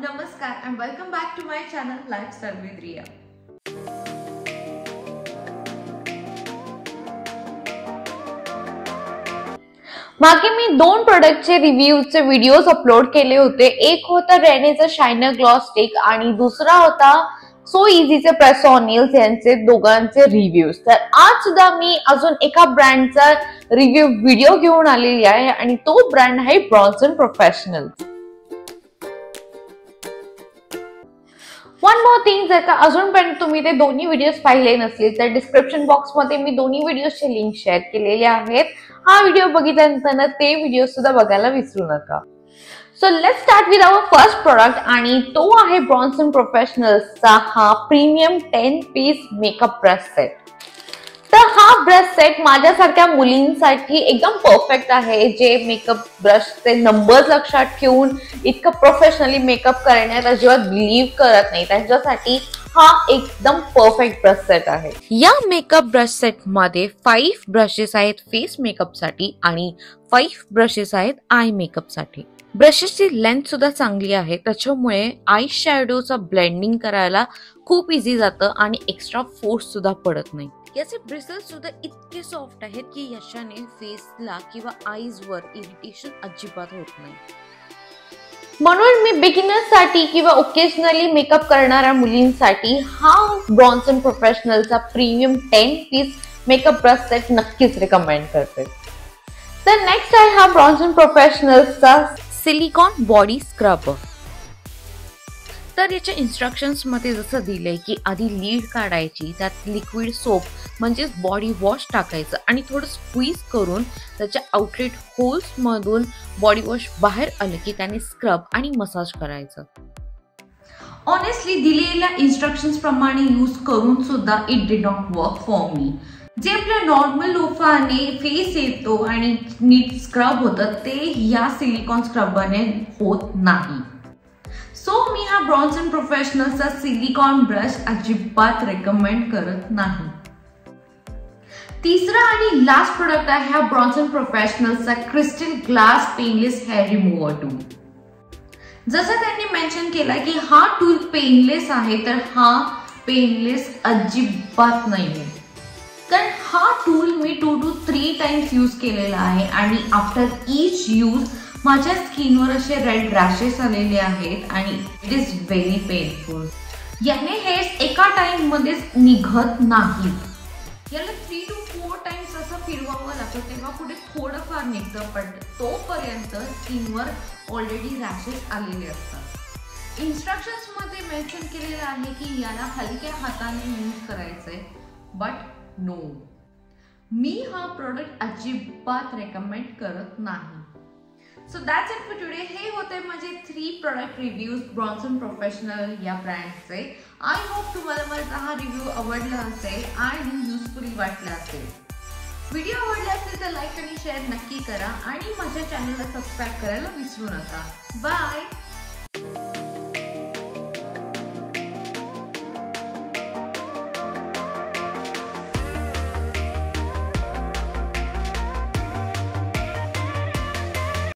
Namaskar and welcome back to my channel Lifestyle with Riya. मागे मी दोन प्रोडक्टचे रिव्ह्यूचे videos upload केले होते. एक होता रेनेचा शायनर ग्लॉस स्टिक आणि दुसरा होता सो इझीचे प्रेस ऑन नेल्स यांचे दोघांचे रिव्ह्यूज. तर आज सुद्धा मी अजून एका ब्रँडचा रिव्ह्यू व्हिडिओ घेऊन आलेली आहे आणि तो ब्रँड आहे Bronson professional. One more thing, जर का अजूनपर्यंत तुम्ही ते दोन्ही व्हिडिओज पाहिले नसतील तर डिस्क्रिप्शन बॉक्स मध्ये मी दोन्ही व्हिडिओचे लिंक शेअर केलेले आहेत. हा व्हिडिओ बघितल्यानंतर ते व्हिडिओ सुद्धा बघायला विसरू नका. So let's start with our first product आणि तो आहे ब्रॉन्सन प्रोफेशनलचा हा premium 10 piece makeup brush set. तर हा ब्रश सेट माझ्यासारख्या मुलींसाठी एकदम परफेक्ट आहे, जे मेकअप ब्रशचे नंबर्स लक्षात ठेवून इतकं प्रोफेशनली मेकअप करण्यात अजिबात बिलीव्ह करत नाही, त्यांच्यासाठी हा एकदम परफेक्ट ब्रश सेट आहे. या मेकअप ब्रश सेट मध्ये 5 ब्रशेस आहेत फेस मेकअप साठी आणि 5 ब्रशेस आहेत आय मेकअप साठी. ब्रशेसची लेंथ सुद्धा चांगली आहे, त्याच्यामुळे आय शॅडोचा ब्लेंडिंग करायला खूप इझी जातं आणि एक्स्ट्रा फोर्स सुद्धा पडत नाही. याचे ब्रिसल्स सुद्धा इतके सॉफ्ट आहेत की याच्याने फेसला किंवा आईज वर इरिटेशन अजिबात होत नाही. म्हणून मी बिगिनर्स साठी किंवा ओकेजनली मेकअप करणाऱ्या मुलींसाठी हा ब्रॉन्सन प्रोफेशनलचा premium 10 piece makeup brush set नक्कीच रिकमेंड करते. तर नेक्स्ट आहे हा ब्रॉन्सन प्रोफेशनलचा सिलिकॉन बॉडी स्क्रबर. तर याच्या इन्स्ट्रक्शन्स मध्ये जसं दिलंय की आधी लीड काढायची, त्यात लिक्विड सोप म्हणजेच बॉडी वॉश टाकायचं आणि थोडं स्क्वीज करून त्याच्या आउटलेट होल्स मधून बॉडी वॉश बाहेर आलं की त्याने स्क्रब आणि मसाज करायचं. ऑनेस्टली दिलेल्या इन्स्ट्रक्शन्स प्रमाणे यूज करून सुद्धा it did not work for me. जे आपल्या नॉर्मल लोफाने फेस येतो आणि नीट स्क्रब होतं ते या सिलिकॉन स्क्रबरने होत नाही. सो मी हा ब्रॉन्सन प्रोफेशनलचा सिलिकॉन ब्रश अजिबात रेकमेंड करत नाही. तिसरा आणि लास्ट प्रोडक्ट आहे हा ब्रॉन्सन प्रोफेशनलचा crystal glass painless hair remover tool. जसं त्यांनी मेन्शन केला की हा टूल पेनलेस आहे, तर हा पेनलेस अजिबात नाहीये. कारण हा tool me 2 to 3 times use केलेला आहे आणि आफ्टर ईच यूज माझ्या स्किनवर असे रेड रॅशेस आलेले आहेत आणि इट इज व्हेरी पेनफुल. याने हेअर्स एका टाइम मध्ये निघत नाही. याला 3 to 4 टाइम्स असं फिरवावं लागतं तेव्हा कुठे थोडंफार निघतं, पण तोपर्यंत स्किनवर ऑलरेडी रॅशेस आलेले असतात. इन्स्ट्रक्शन्स मध्ये मेन्शन केलेलं आहे की याला हलक्या हाताने यूज करायचंय, बट नो, मी हा प्रोडक्ट अजिबात रेकमेंड करत नाही. So that's it for today. हे होते माझे 3 प्रोडक्ट रिव्ह्यूज ब्रॉन्सन प्रोफेशनल या ब्रँडचे. आय होप तुम्हाला माझा हा रिव्ह्यू आवडला असेल आणि युजफुल वाटला असेल. व्हिडिओ आवडला असेल तर लाईक आणि शेअर नक्की करा आणि माझ्या चॅनलला सबस्क्राईब करायला विसरू नका. बाय.